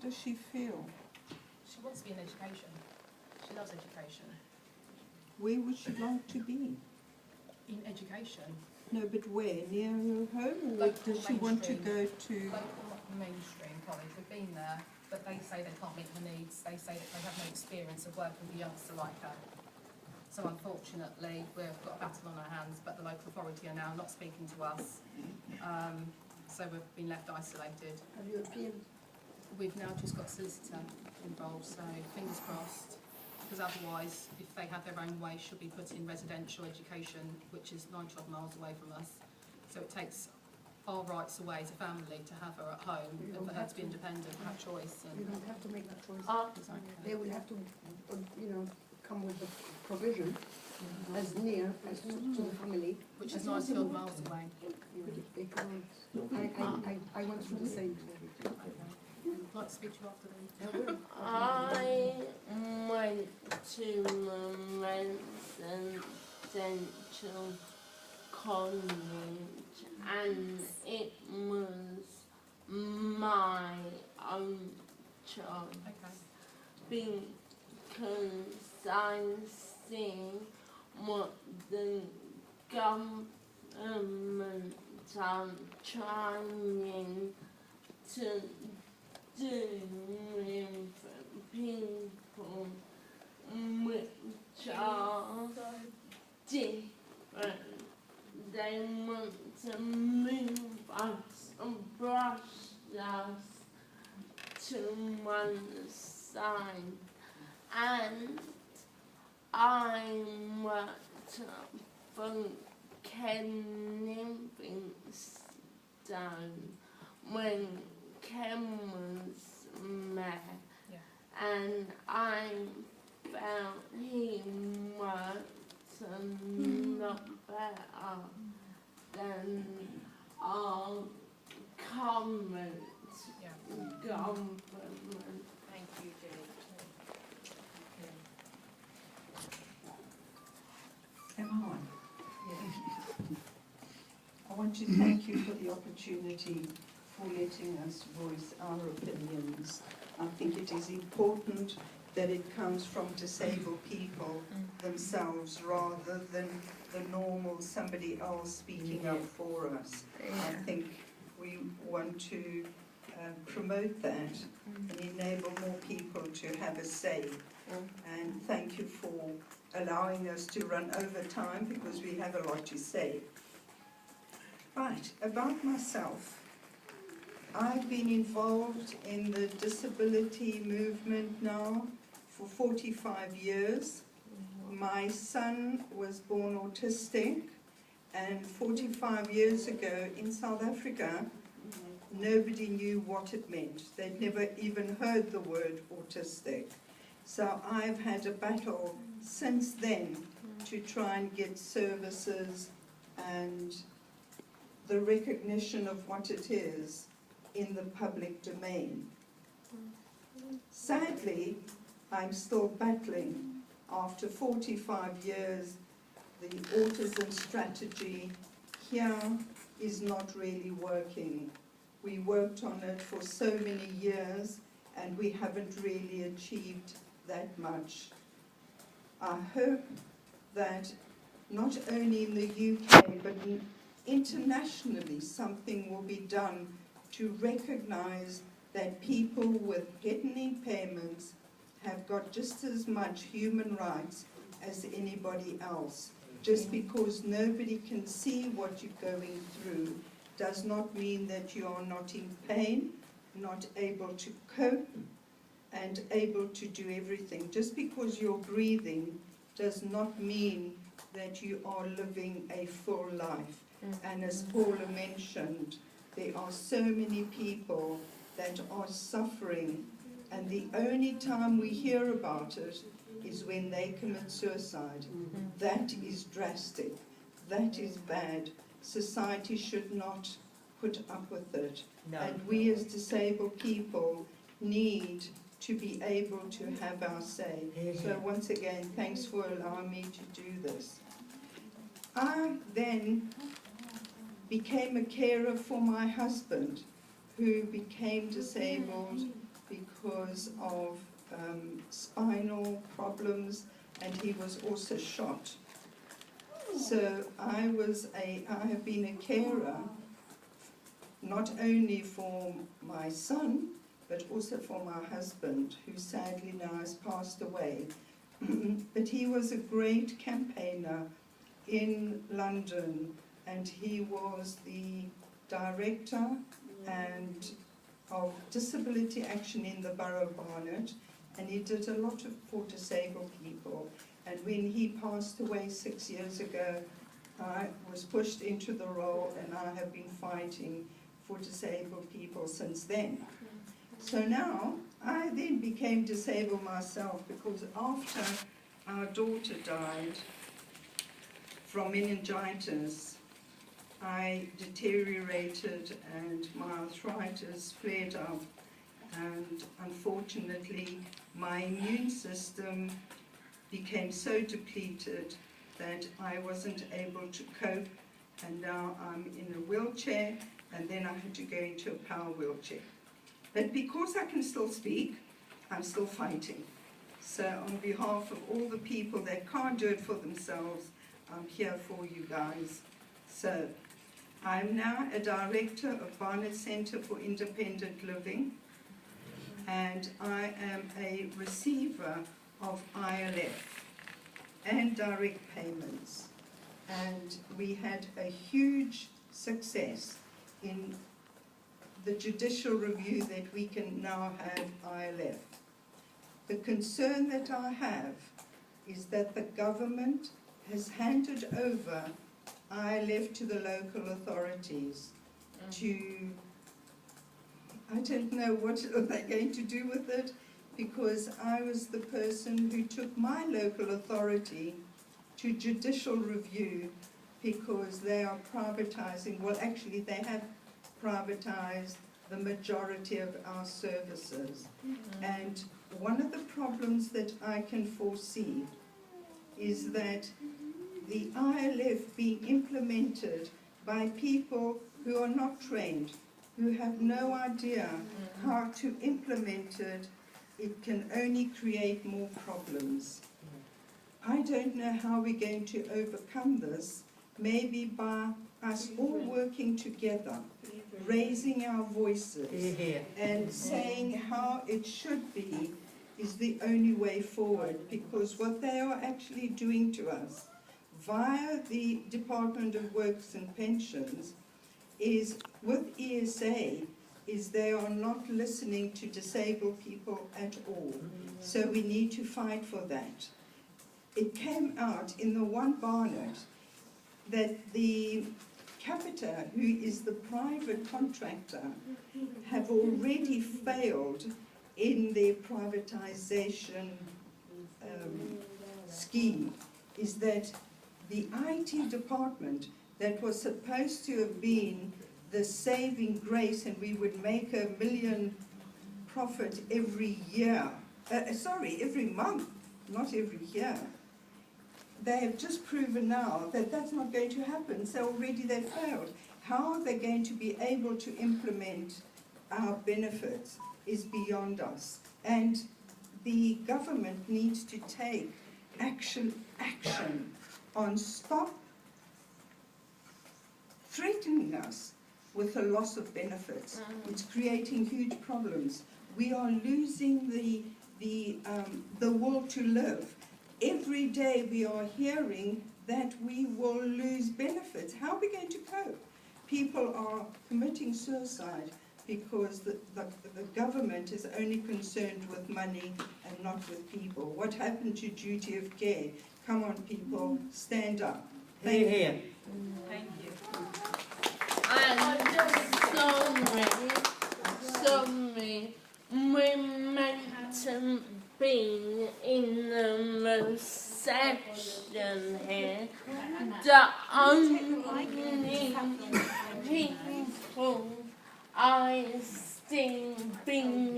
does she feel? She wants to be in education. She loves education. Where would she like to be? In education. No, but where? Near her home? Or Local does she want to go to... Local mainstream college. We've been there, but they say they can't meet her needs. They say that they have no experience of working with a youngster like her. So unfortunately, we've got a battle on our hands, but the local authority are now not speaking to us. So we've been left isolated. Have you appealed? We've now just got a solicitor involved, so fingers crossed. Because otherwise, if they have their own way, she'll be put in residential education, which is 90 odd miles away from us. So it takes our rights away as a family to have her at home and for her to be independent and have choice. And You don't have to make that choice. exactly. They will have to, come with the provision as near as to the family. Which is 90 odd miles away. They can't. I went through the same. Okay. I'd like to speak to you after then. I went to residential college and it was my own choice Okay. because I see what the government are trying to do with people which are different. They want to move us and brush us to one side. And I worked for Ken Livingstone when Ken was mayor, and I felt he worked a lot better than our current government. Thank you, Julie. Am I? I want to thank you for the opportunity for letting us voice our opinions. I think it is important that it comes from disabled people themselves rather than the normal somebody else speaking up for us. I think we want to promote that and enable more people to have a say. And thank you for allowing us to run over time because we have a lot to say. Right, about myself. I've been involved in the disability movement now for 45 years. My son was born autistic, and 45 years ago in South Africa, nobody knew what it meant. They'd never even heard the word autistic. So I've had a battle since then to try and get services and the recognition of what it is in the public domain. Sadly, I'm still battling. After 45 years, the autism strategy here is not really working. We worked on it for so many years and we haven't really achieved that much. I hope that not only in the UK but internationally something will be done to recognize that people with hidden impairments have got just as much human rights as anybody else. Just because nobody can see what you're going through does not mean that you are not in pain, not able to cope, and able to do everything. Just because you're breathing does not mean that you are living a full life. And as Paula mentioned, there are so many people that are suffering, and the only time we hear about it is when they commit suicide. That is drastic. That is bad. Society should not put up with it. No. And we as disabled people need to be able to have our say. So once again, thanks for allowing me to do this. I then became a carer for my husband, who became disabled because of spinal problems, and he was also shot. So I have been a carer, not only for my son, but also for my husband, who sadly now has passed away. But he was a great campaigner in London, and he was the director and of disability action in the Borough of Barnet, and he did a lot for disabled people. And when he passed away 6 years ago, I was pushed into the role, and I have been fighting for disabled people since then. So now, I then became disabled myself, because after our daughter died from meningitis, I deteriorated and my arthritis flared up, and unfortunately my immune system became so depleted that I wasn't able to cope, and now I'm in a wheelchair, and then I had to go into a power wheelchair. But because I can still speak, I'm still fighting. So on behalf of all the people that can't do it for themselves, I'm here for you guys. So I'm now a director of Barnet Centre for Independent Living, and I am a receiver of ILF and direct payments. And we had a huge success in the judicial review that we can now have ILF. The concern that I have is that the government has handed over ILF to the local authorities to, I don't know what they're going to do with it, because I was the person who took my local authority to judicial review, because they are privatizing, well actually they have privatized the majority of our services. And one of the problems that I can foresee is that the ILF being implemented by people who are not trained, who have no idea how to implement it, it can only create more problems. I don't know how we're going to overcome this, maybe by us all working together, raising our voices and saying how it should be is the only way forward, because what they are actually doing to us via the Department of Works and Pensions is, with ESA, is they are not listening to disabled people at all. So we need to fight for that. It came out in the one Barnet that the Capita, who is the private contractor, have already failed in their privatization scheme, is that the IT department that was supposed to have been the saving grace, and we would make $1 million profit every year, every month, not every year. They have just proven now that that's not going to happen, so already they failed. How are they going to be able to implement our benefits is beyond us. And the government needs to take action on stop threatening us with a loss of benefits. It's creating huge problems. We are losing the will to live. Every day we are hearing that we will lose benefits. How are we going to cope? People are committing suicide because the government is only concerned with money and not with people. What happened to duty of care? Come on, people, stand up. Thank you. Thank you. Sorry, we're meant to be in the reception here. The only people I still been